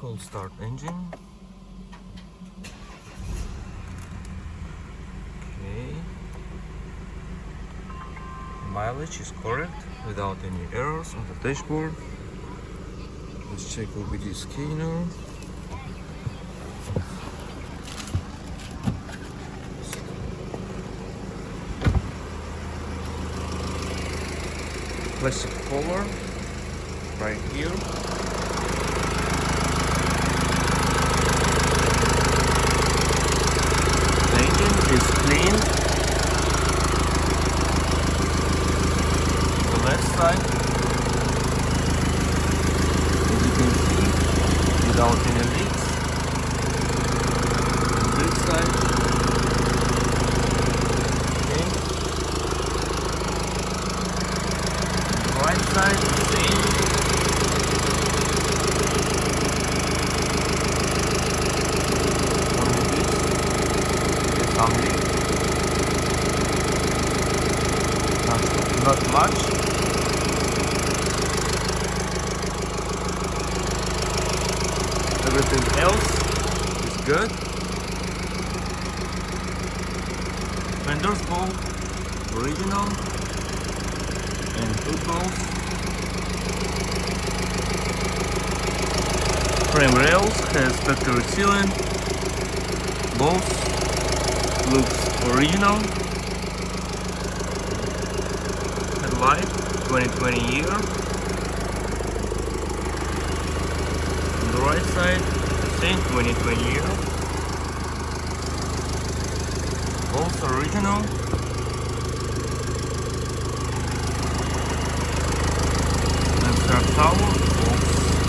cold start engine. Okay. Mileage is correct without any errors on the dashboard. Let's check OBD scanner. Plastic cover right here. The engine is clean. The left side, as you can see, without any leaks. The this side, okay. The right side, the same. Only this, there's some leaks. Not much. Everything else is good. Fenders both original and hood bolts. Frame rails has factory sealant. Both looks original. Headlight 2020 year. On the right side, the same 2020 year. Both original. And start tower, both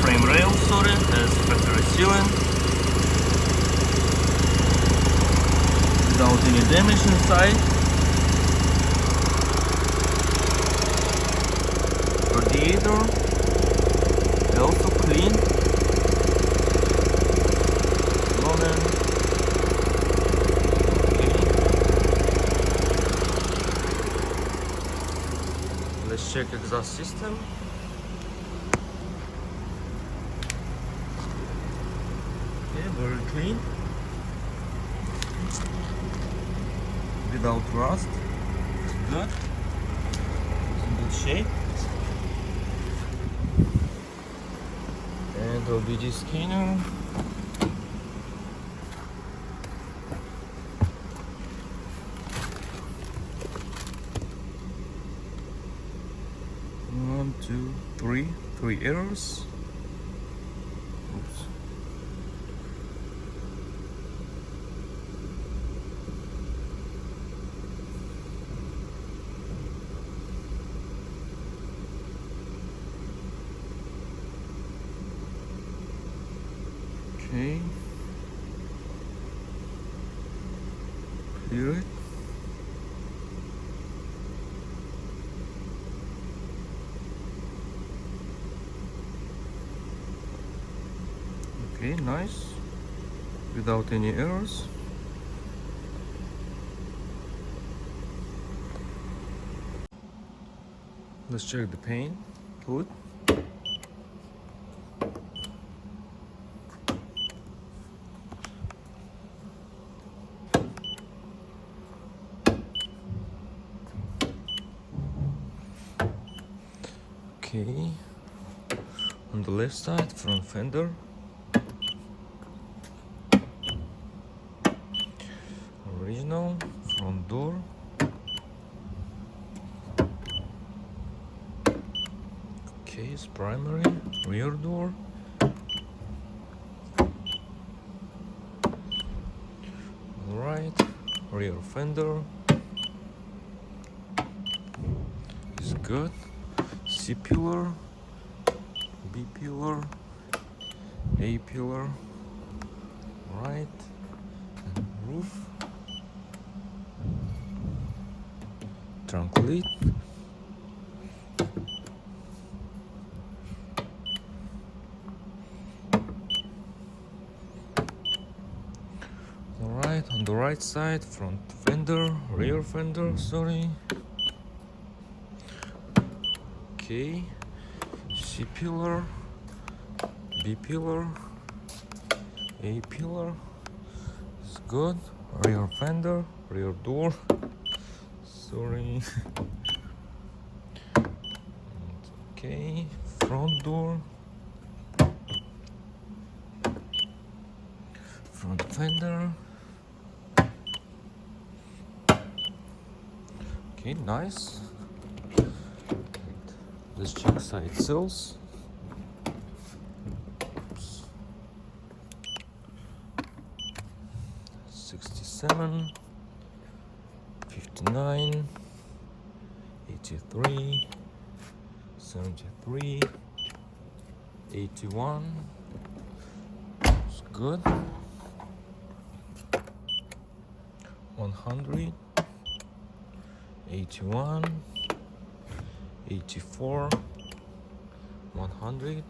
frame rails, sorry, has factory sealant. Without any damage inside. Radiator also clean. Modern. Okay. Let's check exhaust system. Okay, very clean. Without rust. It's good. It's in good shape. And OBD scanner. One, two, three errors. Oops. Okay. Clear it. Okay, nice. Without any errors. Let's check the paint. Hood. Okay, on the left side, front fender. Original, front door. Okay, it's primary, rear door. Alright, rear fender. Is good. C pillar, B pillar, A pillar, right, and roof, trunk lid, alright, on the right side, front fender, rear fender, sorry. Okay, C pillar, B pillar, A pillar is good. Rear fender, rear door. Sorry. Okay, front door. Front fender. Okay, nice. Let's check side sills. Oops. 67, 59, 83, 73, 81. It's good. 100, 81, 84, 100.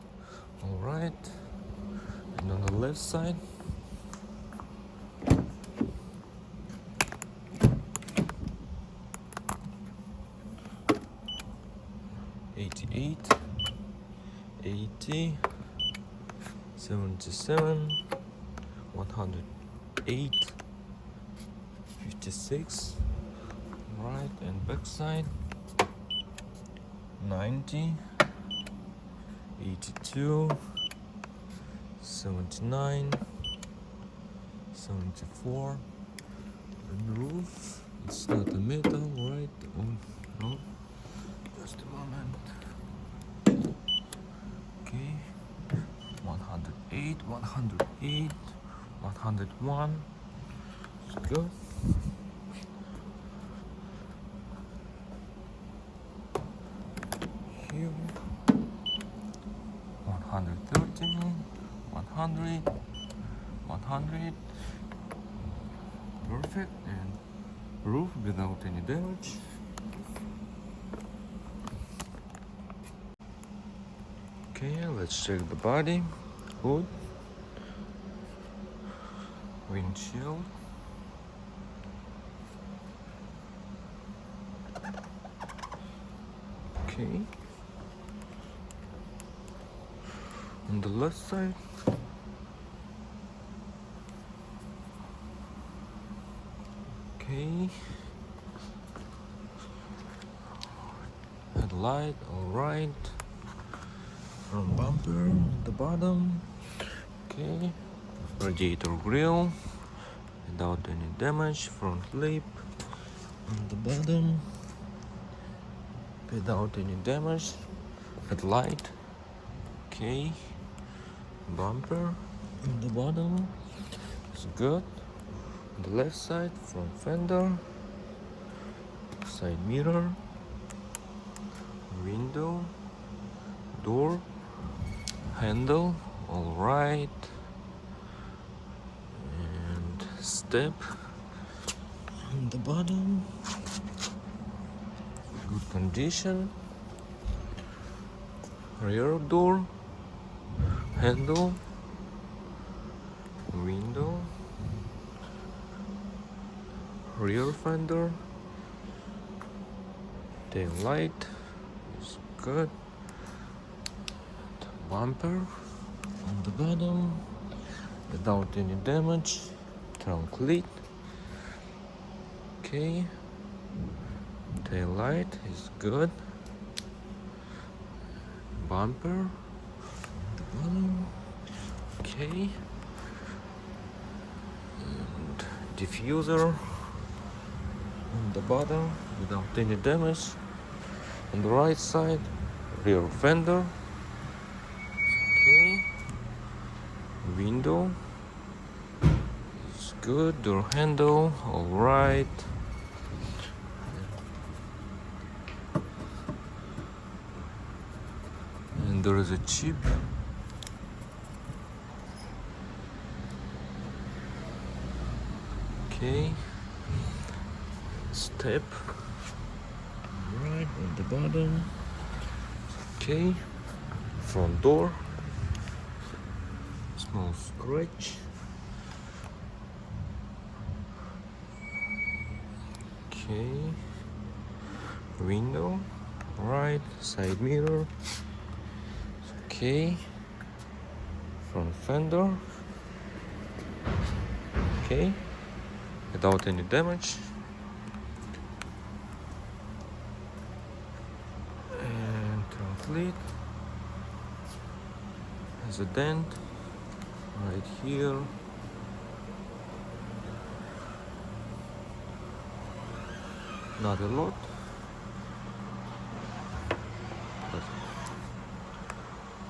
All right. And on the left side, 88, 80, 77, 108, 56. Right, and back side, 90, 82, 79, 74. And roof, it's not a metal, right? Oh no, just a moment. Okay, 108, 108, 101. Let's go. Here, 113, 100, 100. Perfect. And roof without any damage. Okay, let's check the body, hood, windshield. Okay. On the left side, okay. Headlight, all right. Front bumper at the bottom, okay. Radiator grille without any damage. Front lip on the bottom without any damage. Headlight, okay. Bumper on the bottom is good. On the left side, front fender, side mirror, window, door, handle, all right. And step on the bottom, good condition. Rear door, handle, window, rear fender, tail light is good. Bumper on the bottom without any damage. Trunk lid, okay. Tail light is good. Bumper on the bottom, okay. And diffuser on the bottom without any damage. On the right side, rear fender, okay. Window is good. Door handle, all right. And there is a chip. Okay. Step. Right at the bottom. Okay. Front door. Small scratch. Okay. Window. Right. Side mirror. Okay. Front fender. okay, without any damage. And trunk lid has a dent right here. Not a lot.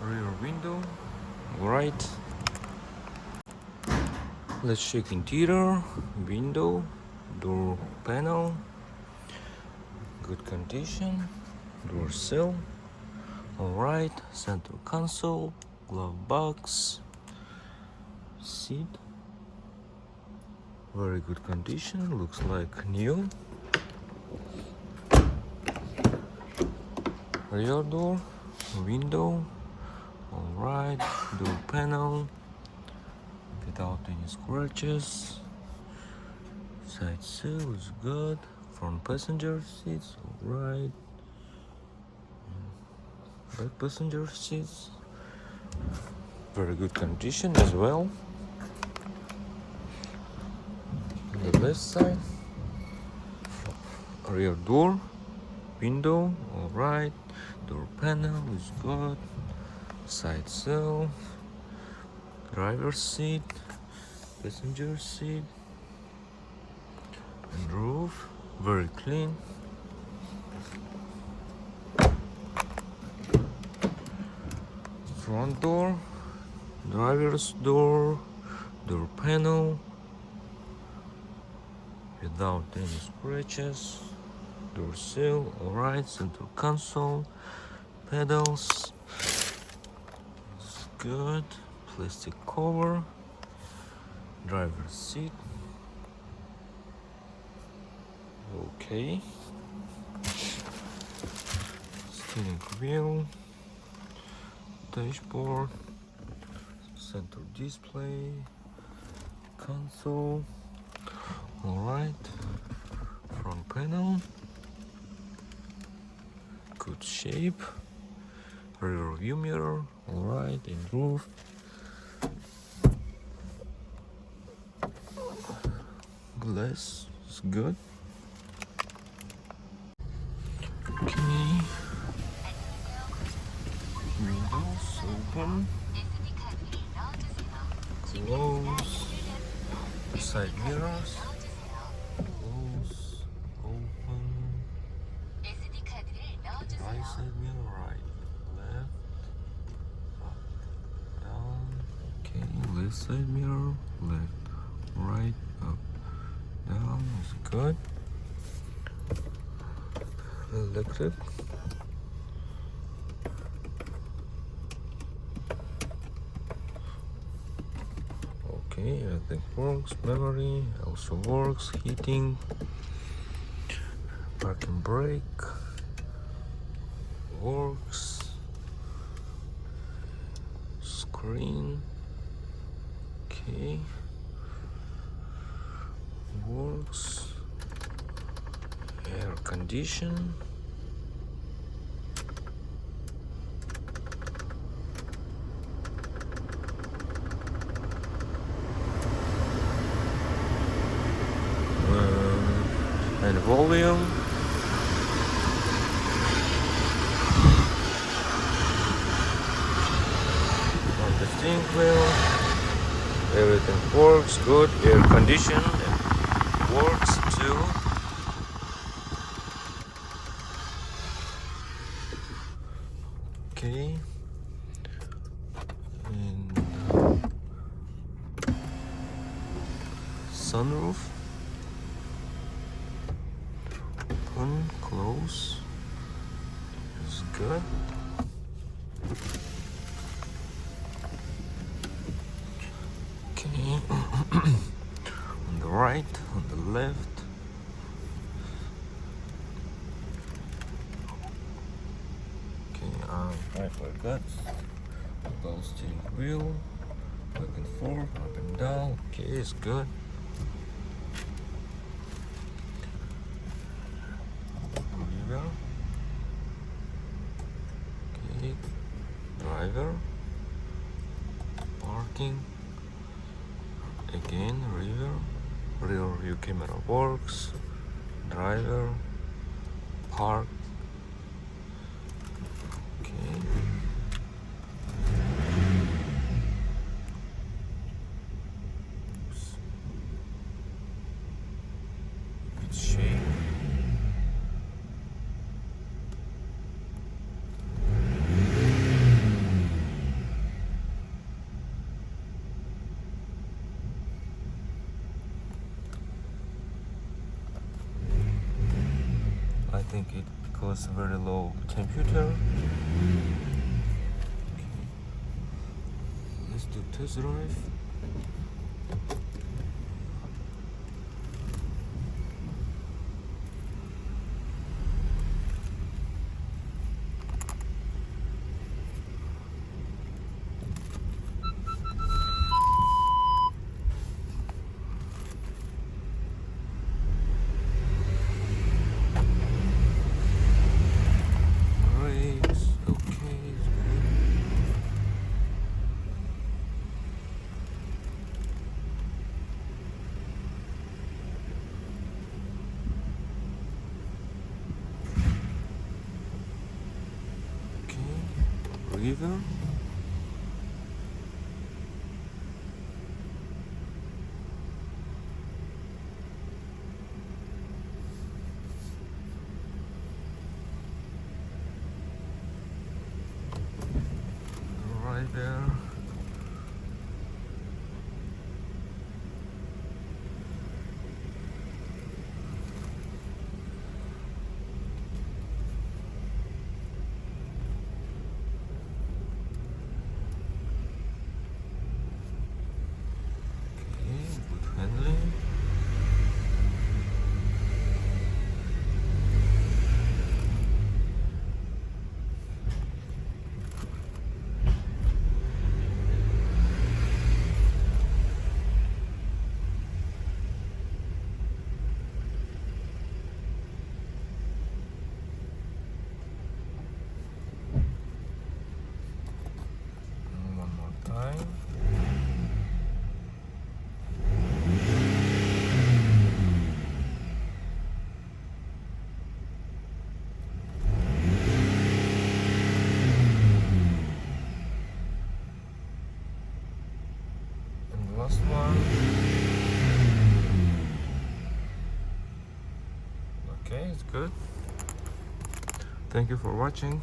Rear window, right. Let's check interior. Window, door panel, good condition. Door sill, alright. Center console, glove box, seat, very good condition, looks like new. Rear door, window, alright. Door panel without any scratches. Side sill is good. Front passenger seats, alright. Back passenger seats, very good condition as well. On the left side, rear door, window, alright. Door panel is good. Side sill, driver's seat, passenger seat, and roof, very clean. Front door, driver's door, door panel without any scratches. Door sill, alright. Center console, pedals, it's good. Plastic cover, driver's seat, okay. Steering wheel, dashboard, center display, console, alright. Front panel, good shape. Rear view mirror, alright. And roof, glass is good. Okay. Windows open, close. Side mirrors, close, open. Right side mirror, right, left, up, down. Okay, left side mirror, left, right, up, down. Is good. Electric. Okay, everything works. Memory also works. Heating, parking brake works. Screen, okay, works. Air condition. And volume. On the steering wheel, everything works good. Air condition works too. Okay. And sunroof. Open, close. It's good. Okay. On the right, on the left. Okay, I forgot about steering wheel. Back and forth, up and down. Okay, it's good. River. Okay, driver. Parking. Again, river. rear view camera works, driver, park. Okay. Oops. It's shake. I think it because very low temperature. Okay. Let's do test drive. Brakes, okay, it's good. Okay, river. Right there. Okay, good handling. And one more time. And the last one. Okay, it's good. Thank you for watching.